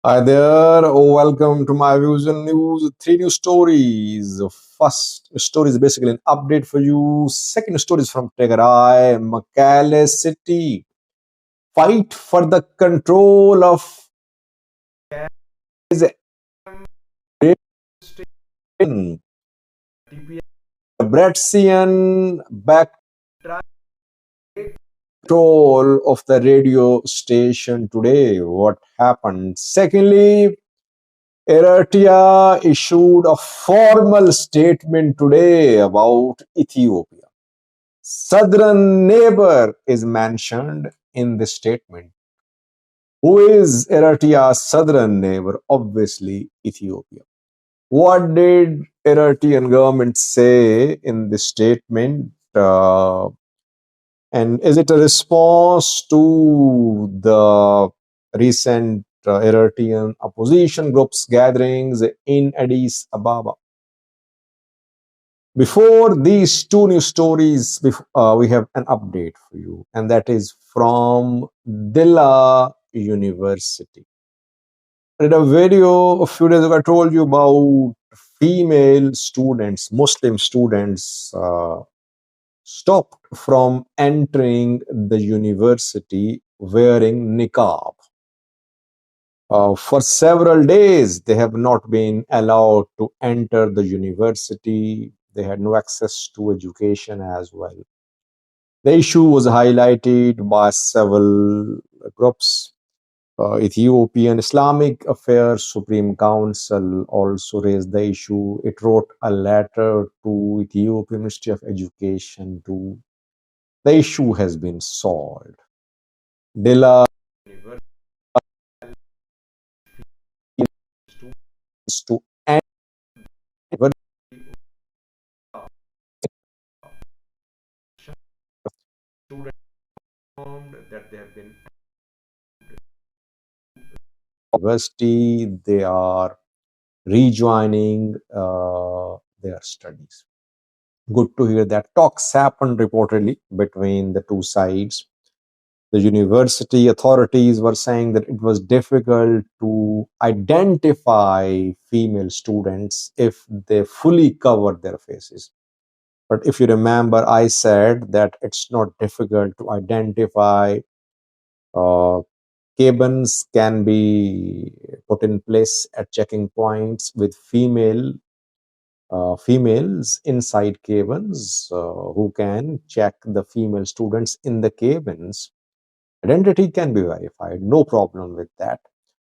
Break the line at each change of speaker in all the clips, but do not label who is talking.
Hi there. Welcome to my views and news. Three new stories. First story is basically an update for you. Second story is from Tigray, Mekelle city. Fight for the control of is Eritrean back control of the radio station today. What happened? Secondly, Eritrea issued a formal statement today about Ethiopia. Southern neighbor is mentioned in the statement. Who is Eritrea's southern neighbor? Obviously, Ethiopia. What did Eritrean government say in the statement? And is it a response to the recent Eritrean opposition groups gatherings in Addis Ababa? Before these two new stories, we have an update for you, and that is from Dilla University. In a video a few days ago, I told you about female students, Muslim students, stopped from entering the university wearing niqab. For several days, they have not been allowed to enter the university. They had no access to education as well. The issue was highlighted by several groups. Ethiopian Islamic Affairs Supreme Council also raised the issue. It wrote a letter to Ethiopian Ministry of Education too. The issue has been solved. Dilla is to end that they have been university, they are rejoining their studies. Good to hear that. Talks happened reportedly between the two sides. The university authorities were saying that it was difficult to identify female students if they fully covered their faces. But if you remember, I said that it's not difficult to identify. Uh, cabins can be put in place at checking points with females inside cabins who can check the female students in the cabins. Identity can be verified, no problem with that.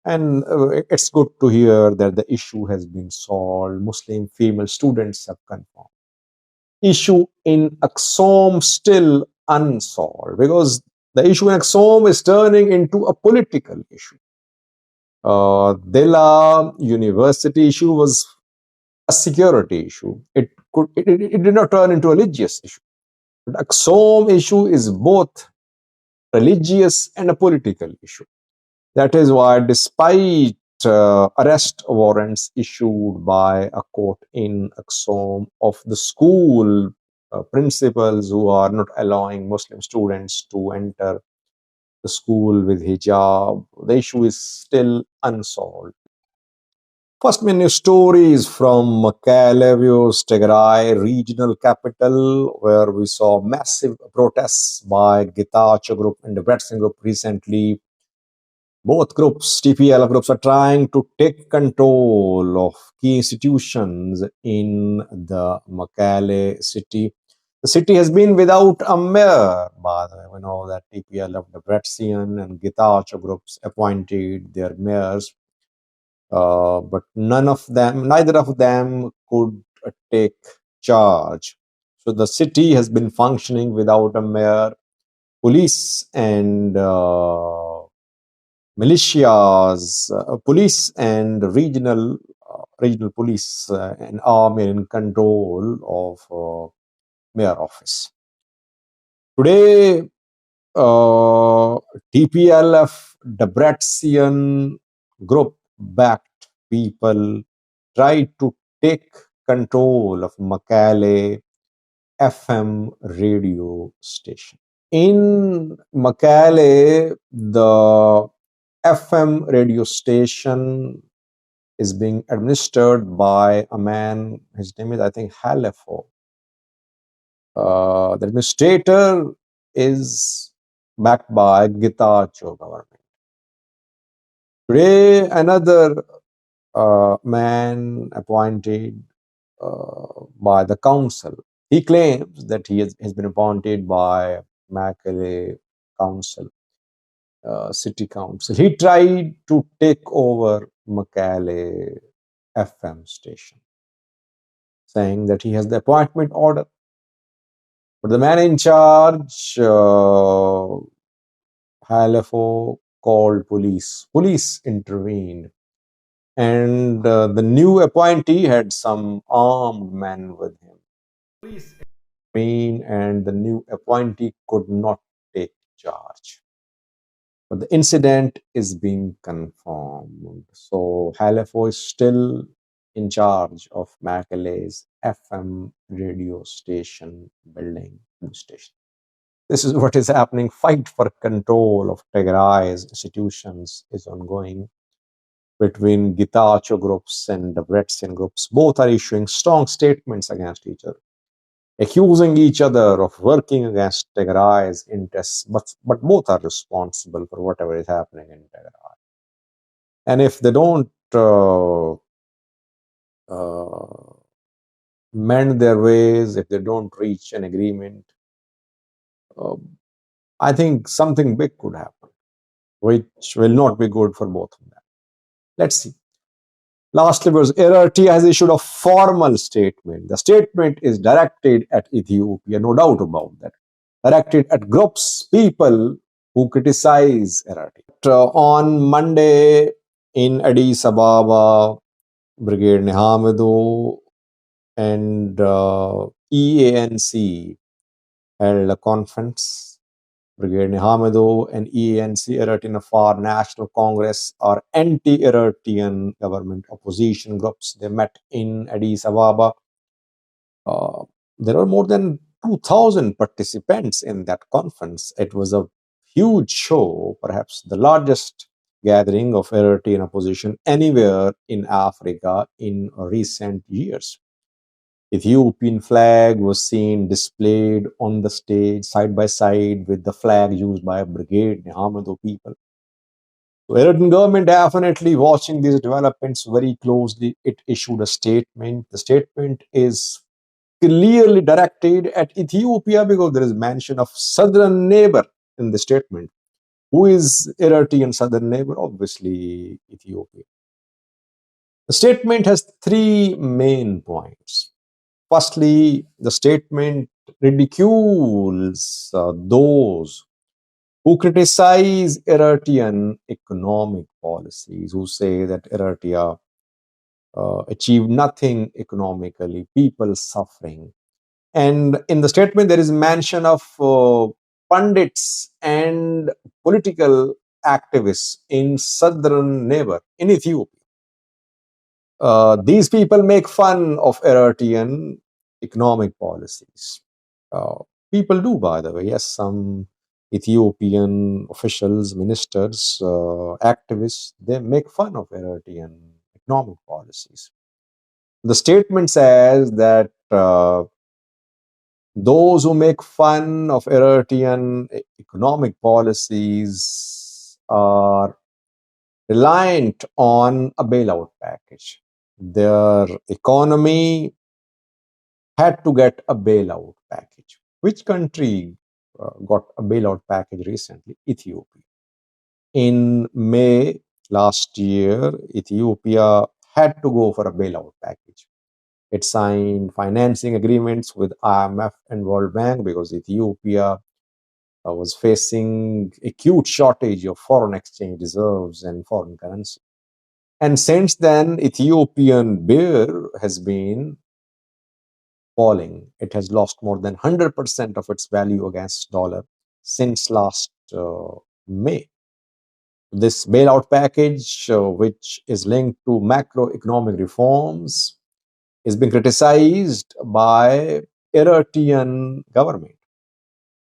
And it's good to hear that the issue has been solved. Muslim female students have confirmed. Issue in Axom still unsolved because the issue in Axom is turning into a political issue. Dela University issue was a security issue. It did not turn into a religious issue. But Axom issue is both religious and a political issue. That is why, despite arrest warrants issued by a court in Axom of the school principals who are not allowing Muslim students to enter the school with hijab, the issue is still unsolved. First many stories from Mekelle, Tigray regional capital, where we saw massive protests by Getachew group and the Bretson group recently. Both groups, TPLF groups, are trying to take control of key institutions in the Mekelle city. The city has been without a mayor, by the way. We know that TPLF, the Bretzian and Getachew groups appointed their mayors, but neither of them could take charge. So the city has been functioning without a mayor. Police and militias, police and regional police and army are in control of mayor office. Today, TPLF, Debrecen group backed people tried to take control of Mekelle FM radio station. In Mekelle, the FM radio station is being administered by a man, his name is, I think, Halefo. The administrator is backed by Getachew government. Today, another man appointed by the council. He claims that he has been appointed by Mekelle council, city council. He tried to take over Mekelle FM station, saying that he has the appointment order. But the man in charge, Halefo, called police. Police intervened. And the new appointee had some armed men with him. And the new appointee could not take charge. But the incident is being confirmed. So Halefo is still in charge of Mekelle's FM radio station building station. This is what is happening. Fight for control of Tigray's institutions is ongoing between Getachew groups and the Eritrean groups. Both are issuing strong statements against each other, accusing each other of working against Tigray's interests, but both are responsible for whatever is happening in Tigray. And if they don't mend their ways, if they don't reach an agreement, I think something big could happen, which will not be good for both of them. Let's see. Lastly, Eritrea has issued a formal statement. The statement is directed at Ethiopia, no doubt about that. Directed at groups, people who criticize Eritrea. On Monday in Addis Ababa, Brigade Nehamidu and EANC held a conference. Brigade Nehamidu and EANC, Eritrean Afar National Congress, are anti-Eritrean government opposition groups. They met in Addis Ababa. There were more than 2,000 participants in that conference. It was a huge show, perhaps the largest gathering of Eritrean opposition anywhere in Africa in recent years. Ethiopian flag was seen displayed on the stage side by side with the flag used by Brigade Nehamidu people. So Eritrean government definitely watching these developments very closely. It issued a statement. The statement is clearly directed at Ethiopia because there is mention of southern neighbor in the statement. Who is Eritrean southern neighbor? Obviously Ethiopia. The statement has three main points. Firstly, the statement ridicules those who criticize Eritrean economic policies, who say that Eritrea achieved nothing economically, people suffering. And in the statement, there is mention of pundits and political activists in southern neighbor, in Ethiopia. These people make fun of Eritrean economic policies. People do, by the way. Yes, some Ethiopian officials, ministers, activists, they make fun of Eritrean economic policies. The statement says that those who make fun of Eritrean economic policies are reliant on a bailout package. Their economy had to get a bailout package. Which country got a bailout package recently? Ethiopia. In May last year, Ethiopia had to go for a bailout package. It signed financing agreements with IMF and World Bank because Ethiopia was facing acute shortage of foreign exchange reserves and foreign currency. And since then, Ethiopian birr has been falling. It has lost more than 100% of its value against dollar since last May. This bailout package, which is linked to macroeconomic reforms, is being criticized by Eritrean government.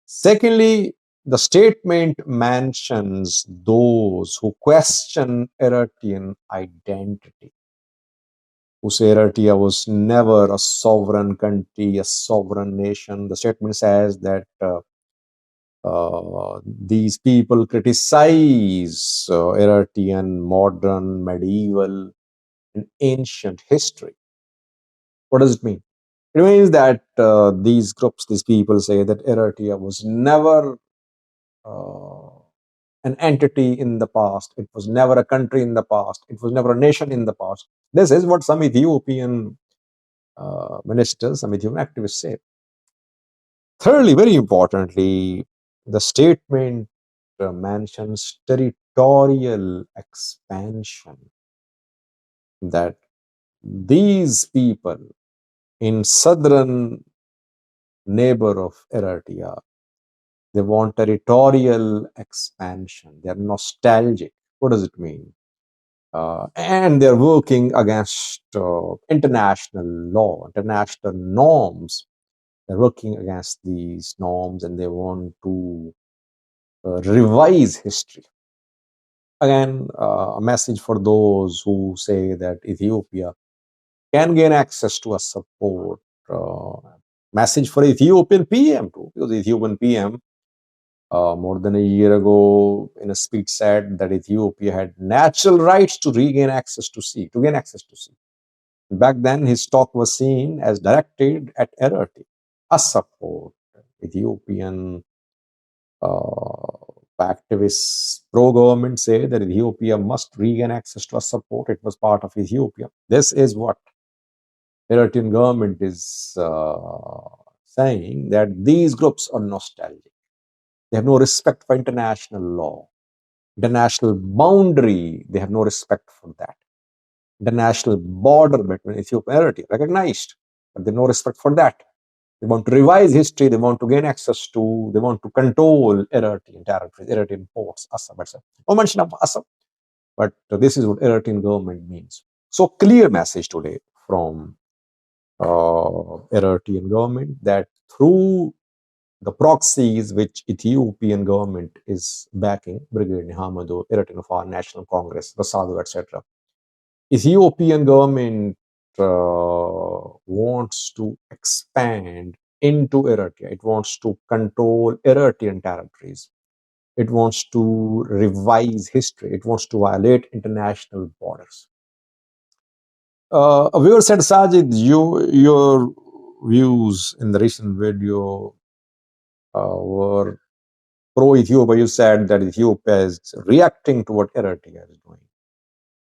Secondly, The statement mentions those who question Eritrean identity, who say Eritrea was never a sovereign country, a sovereign nation. The statement says that these people criticize Eritrean modern, medieval, and ancient history. What does it mean? It means that these groups, these people say that Eritrea was never uh, an entity in the past. It was never a country in the past. It was never a nation in the past. This is what some Ethiopian ministers, some Ethiopian activists say. Thirdly, very importantly, the statement mentions territorial expansion, that these people in southern neighbor of Eritrea, they want territorial expansion. They are nostalgic. What does it mean? And they're working against international law, international norms. They're working against these norms and they want to revise history. Again, a message for those who say that Ethiopia can gain access to a support. Message for Ethiopian PM too, because Ethiopian PM more than a year ago in a speech said that Ethiopia had natural rights to regain access to sea, to gain access to sea. Back then, his talk was seen as directed at Eritrea, a support. Ethiopian activists, pro-government say that Ethiopia must regain access to a support. It was part of Ethiopia. This is what Eritrean government is saying, that these groups are nostalgic. They have no respect for international law. International boundary, they have no respect for that. International border between Ethiopia and Eritrea, recognized, but they have no respect for that. They want to revise history, they want to gain access to, they want to control Eritrean territories, Eritrean ports, Assam, etc. No mention of Assam, but this is what Eritrean government means. So clear message today from Eritrean government that through the proxies which Ethiopian government is backing, Brigadier Nihamado, Eritrean Foreign National Congress, Rasadu, etc. Ethiopian government wants to expand into Eritrea. It wants to control Eritrean territories. It wants to revise history. It wants to violate international borders. A viewer said, Sajid, your views in the recent video were pro-Ethiopia. You said that Ethiopia is reacting to what Eritrea is doing.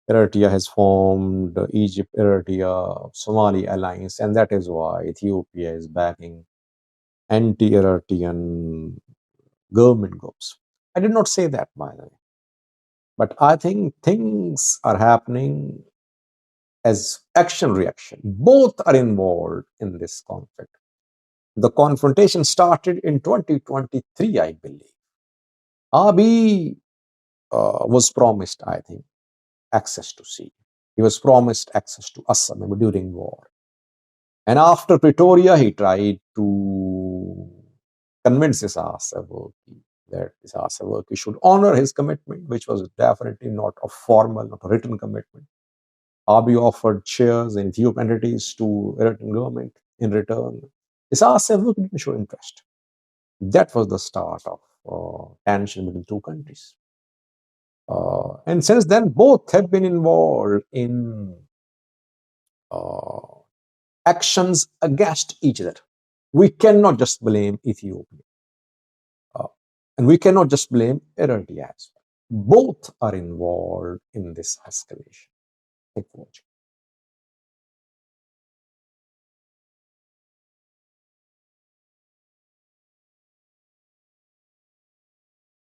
Eritrea has formed Egypt-Eritrea-Somali alliance, and that is why Ethiopia is backing anti-Eritrean government groups. I did not say that, by the way. But I think things are happening as action-reaction. Both are involved in this conflict. The confrontation started in 2023, I believe. Abiy was promised, I think, access to sea. He was promised access to Assam during war. And after Pretoria, he tried to convince Isaias Afwerki that Isaias Afwerki should honor his commitment, which was definitely not a formal, not a written commitment. Abiy offered shares in Ethiopian entities to Eritrean government in return. Isaias Afwerki didn't show interest. That was the start of tension between two countries. And since then, both have been involved in actions against each other. We cannot just blame Ethiopia. And we cannot just blame Eritrea as well. Both are involved in this escalation. Thank you for watching.